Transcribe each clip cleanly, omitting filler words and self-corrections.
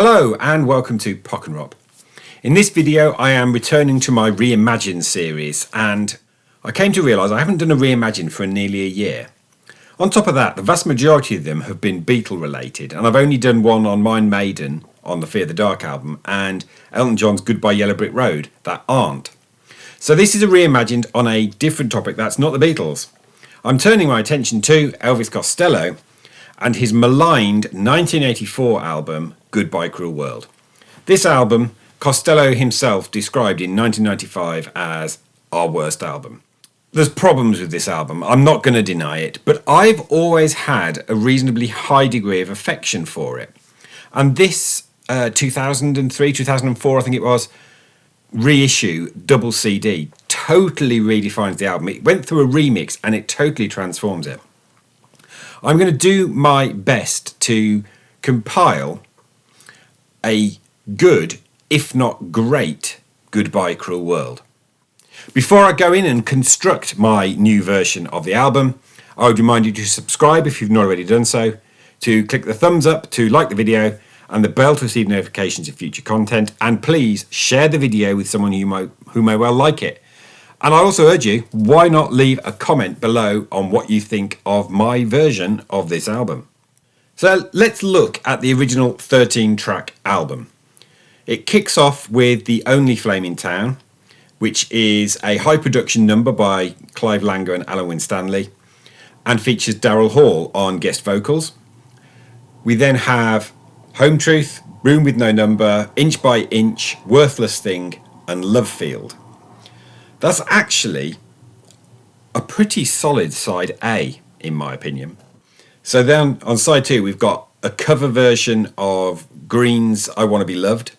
Hello and welcome to Pock and Rob. In this video I am returning to my ReImagined series, and I came to realise I haven't done a ReImagined for nearly a year. On top of that, the vast majority of them have been Beatle related, and I've only done one on Iron Maiden on the Fear the Dark album and Elton John's Goodbye Yellow Brick Road that aren't. So this is a ReImagined on a different topic that's not the Beatles. I'm turning my attention to Elvis Costello and his maligned 1984 album Goodbye Cruel World. This album Costello himself described in 1995 as our worst album. There's problems with this album, I'm not going to deny it, but I've always had a reasonably high degree of affection for it. And this 2003, 2004 I think it was, reissue double CD totally redefines the album. It went through a remix and it totally transforms it. I'm going to do my best to compile a good, if not great, Goodbye Cruel World. Before I go in and construct my new version of the album, I would remind you to subscribe if you've not already done so, to click the thumbs up to like the video, and the bell to receive notifications of future content, and please share the video with someone who may well like it. And I also urge you, why not leave a comment below on what you think of my version of this album. So let's look at the original 13-track album. It kicks off with The Only Flame in Town, which is a high production number by Clive Langer and Alan Winstanley, and features Daryl Hall on guest vocals. We then have Home Truth, Room with No Number, Inch by Inch, Worthless Thing, and Love Field. That's actually a pretty solid side A, in my opinion. So then on side 2 we've got a cover version of Green's I Want to Be Loved.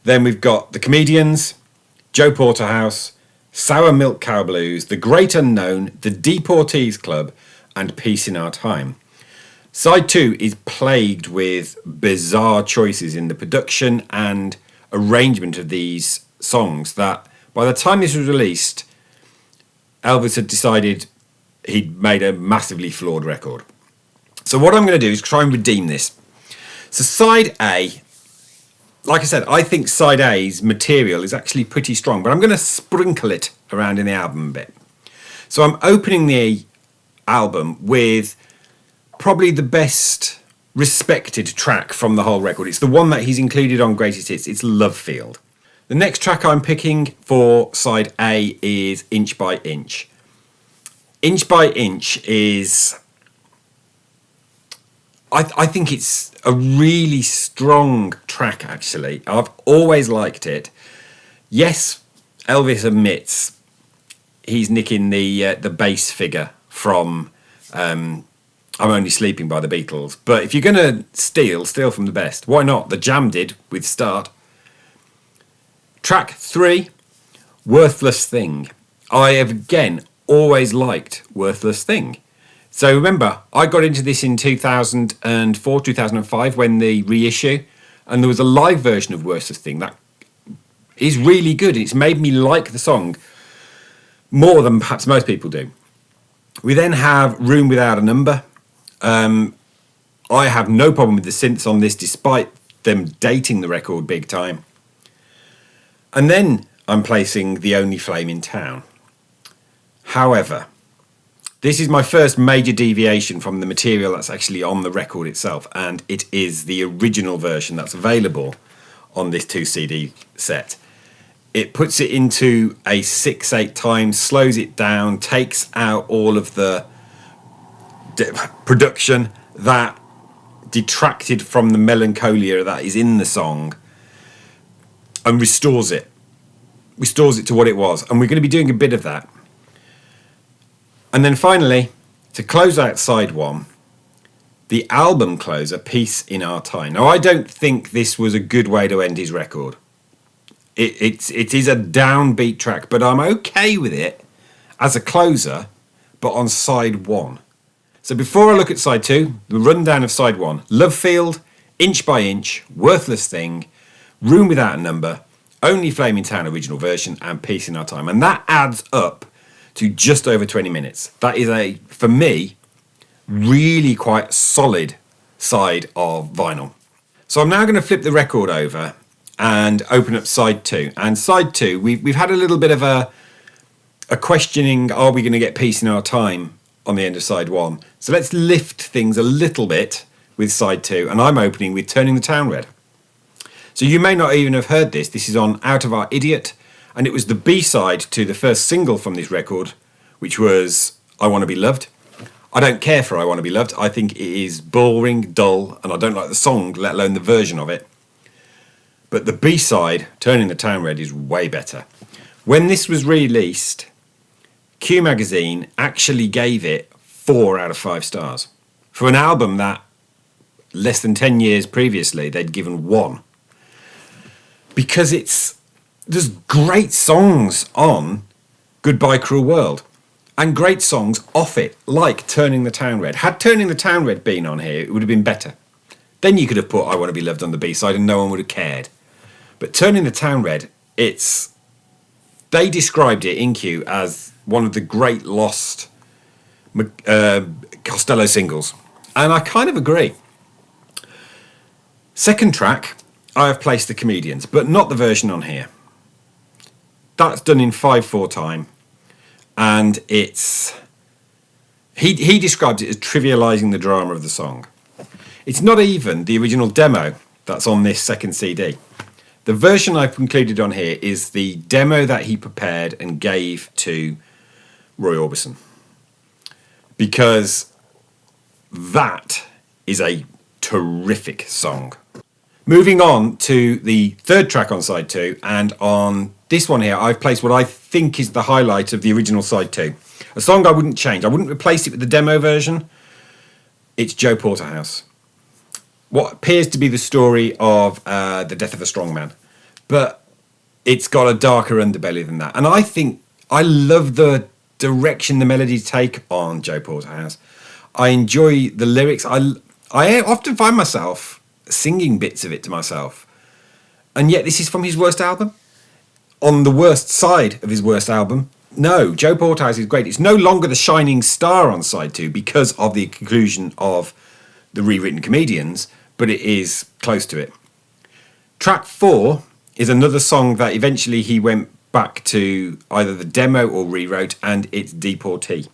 Then we've got The Comedians, Joe Porterhouse, Sour Milk Cow Blues, The Great Unknown, The Deportees Club, and Peace in Our Time. Side 2 is plagued with bizarre choices in the production and arrangement of these songs that by the time this was released, Elvis had decided he'd made a massively flawed record. So what I'm going to do is try and redeem this. So side A, like I said, I think side A's material is actually pretty strong, but I'm going to sprinkle it around in the album a bit. So I'm opening the album with probably the best respected track from the whole record. It's the one that he's included on Greatest Hits. It's Love Field. The next track I'm picking for side A is Inch by Inch. Inch by Inch is... I think it's a really strong track, actually. I've always liked it. Yes, Elvis admits he's nicking the bass figure from I'm Only Sleeping by the Beatles. But if you're going to steal from the best. Why not? The Jam did with Start. Track 3, Worthless Thing. I have again always liked Worthless Thing. So remember, I got into this in 2004, 2005 when the reissue, and there was a live version of Worthless Thing that is really good. It's made me like the song more than perhaps most people do. We then have Room Without a Number. I have no problem with the synths on this, despite them dating the record big time. And then I'm placing The Only Flame in Town. However, this is my first major deviation from the material that's actually on the record itself, and it is the original version that's available on this 2 CD set. It puts it into a 6/8 time, slows it down, takes out all of the production that detracted from the melancholia that is in the song, and restores it to what it was. And we're going to be doing a bit of that. And then finally, to close out side 1, the album closer, Peace in Our Time. Now, I don't think this was a good way to end his record. It is a downbeat track, but I'm okay with it as a closer, but on side 1. So before I look at side 2, the rundown of side 1. Love Field, Inch by Inch, Worthless Thing, Room Without a Number, Only Flame in Town original version, and Peace in Our Time. And that adds up to just over 20 minutes. That is, for me, really quite solid side of vinyl. So I'm now going to flip the record over and open up side 2. And side 2, we've had a little bit of a questioning, are we going to get peace in our time on the end of side 1? So let's lift things a little bit with side 2, and I'm opening with Turning the Town Red. So you may not even have heard this. This is on Out of Our Idiot, and it was the B-side to the first single from this record, which was I Want to Be Loved. I don't care for I Want to Be Loved. I think it is boring, dull, and I don't like the song, let alone the version of it. But the B-side, Turning the Town Red, is way better. When this was released, Q Magazine actually gave it 4 out of 5 stars. For an album that less than 10 years previously they'd given 1. Because there's great songs on Goodbye Cruel World and great songs off it, like Turning the Town Red. Had Turning the Town Red been on here, it would have been better. Then you could have put I Want to Be Loved on the B-side and no one would have cared. But Turning the Town Red, they described it in Q as one of the great lost Costello singles. And I kind of agree. Second track, I have placed The Comedians, but not the version on here. That's done in 5/4 time. And he described it as trivialising the drama of the song. It's not even the original demo that's on this second CD. The version I've included on here is the demo that he prepared and gave to Roy Orbison. Because that is a terrific song. Moving on to the third track on side 2, and on this one here, I've placed what I think is the highlight of the original side 2. A song I wouldn't change. I wouldn't replace it with the demo version. It's Joe Porterhouse. What appears to be the story of the death of a strong man. But it's got a darker underbelly than that. And I love the direction the melodies take on Joe Porterhouse. I enjoy the lyrics. I often find myself singing bits of it to myself. And yet this is from his worst album. On the worst side of his worst album. No, Joe Porterhouse is great. It's no longer the shining star on side 2 because of the conclusion of the rewritten Comedians, but it is close to it. Track 4 is another song that eventually he went back to either the demo or rewrote, and it's Deportee.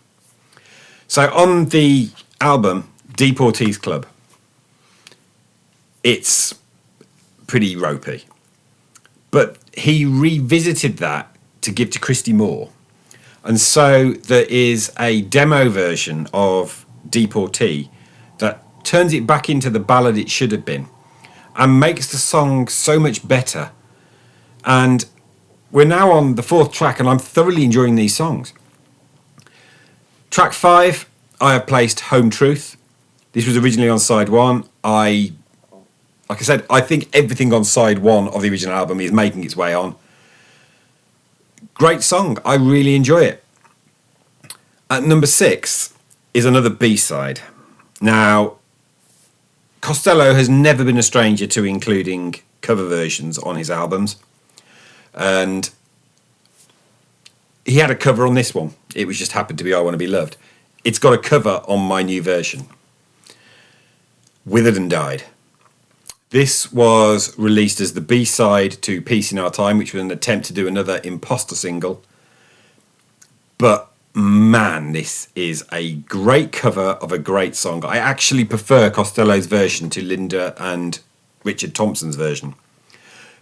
So on the album, Deportee's Club, it's pretty ropey. But he revisited that to give to Christy Moore. And so there is a demo version of Deportee that turns it back into the ballad it should have been and makes the song so much better. And we're now on the 4th track, and I'm thoroughly enjoying these songs. Track 5, I have placed Home Truth. This was originally on side 1. Like I said, I think everything on side 1 of the original album is making its way on. Great song. I really enjoy it. At number 6 is another B-side. Now, Costello has never been a stranger to including cover versions on his albums. And he had a cover on this one. It was just happened to be I Want to Be Loved. It's got a cover on my new version. Withered and Died. This was released as the B-side to Peace in Our Time, which was an attempt to do another imposter single. But man, this is a great cover of a great song. I actually prefer Costello's version to Linda and Richard Thompson's version,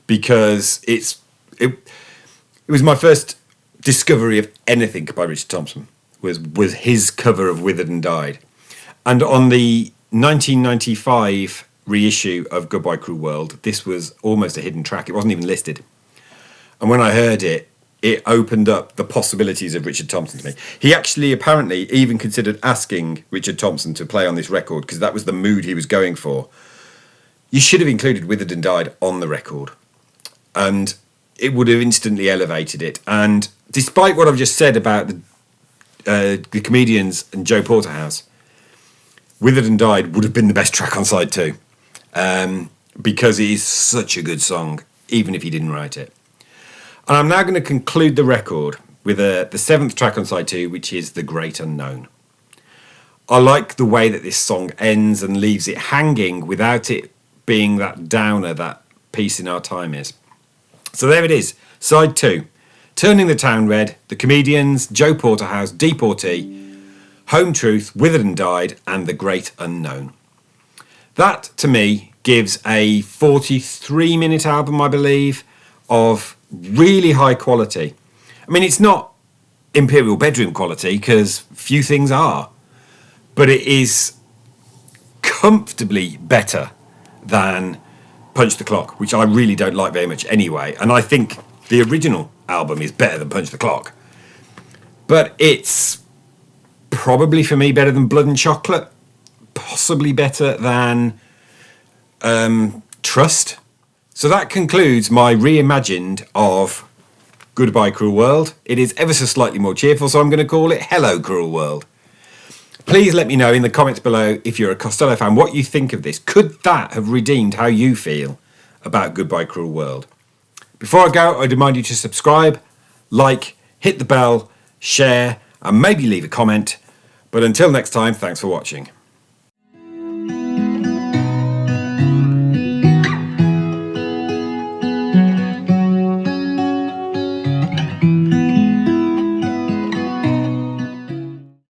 because it was my first discovery of anything by Richard Thompson was his cover of Withered and Died. And on the 1995 reissue of Goodbye Cruel World, this was almost a hidden track. It wasn't even listed. And when I heard it, it opened up the possibilities of Richard Thompson to me. He actually apparently even considered asking Richard Thompson to play on this record because that was the mood he was going for. You should have included Withered and Died on the record, and it would have instantly elevated it. And despite what I've just said about the Comedians and Joe Porterhouse, Withered and Died would have been the best track on side 2, because it is such a good song, even if he didn't write it. And I'm now going to conclude the record with the 7th track on side 2, which is The Great Unknown. I like the way that this song ends and leaves it hanging without it being that downer that Peace in Our Time is. So there it is, side 2. Turning the Town Red, The Comedians, Joe Porterhouse, Deportee, Home Truth, Withered and Died, and The Great Unknown. That, to me, gives a 43-minute album, I believe, of really high quality. I mean, it's not Imperial Bedroom quality, because few things are, but it is comfortably better than Punch the Clock, which I really don't like very much anyway, and I think the original album is better than Punch the Clock. But it's probably, for me, better than Blood and Chocolate, possibly better than Trust. So that concludes my reimagined of Goodbye Cruel World. It is ever so slightly more cheerful, so I'm going to call it Hello Cruel World. Please let me know in the comments below, if you're a Costello fan, what you think of this. Could that have redeemed how you feel about Goodbye Cruel World? Before I go, I'd remind you to subscribe, like, hit the bell, share, and maybe leave a comment. But until next time, thanks for watching.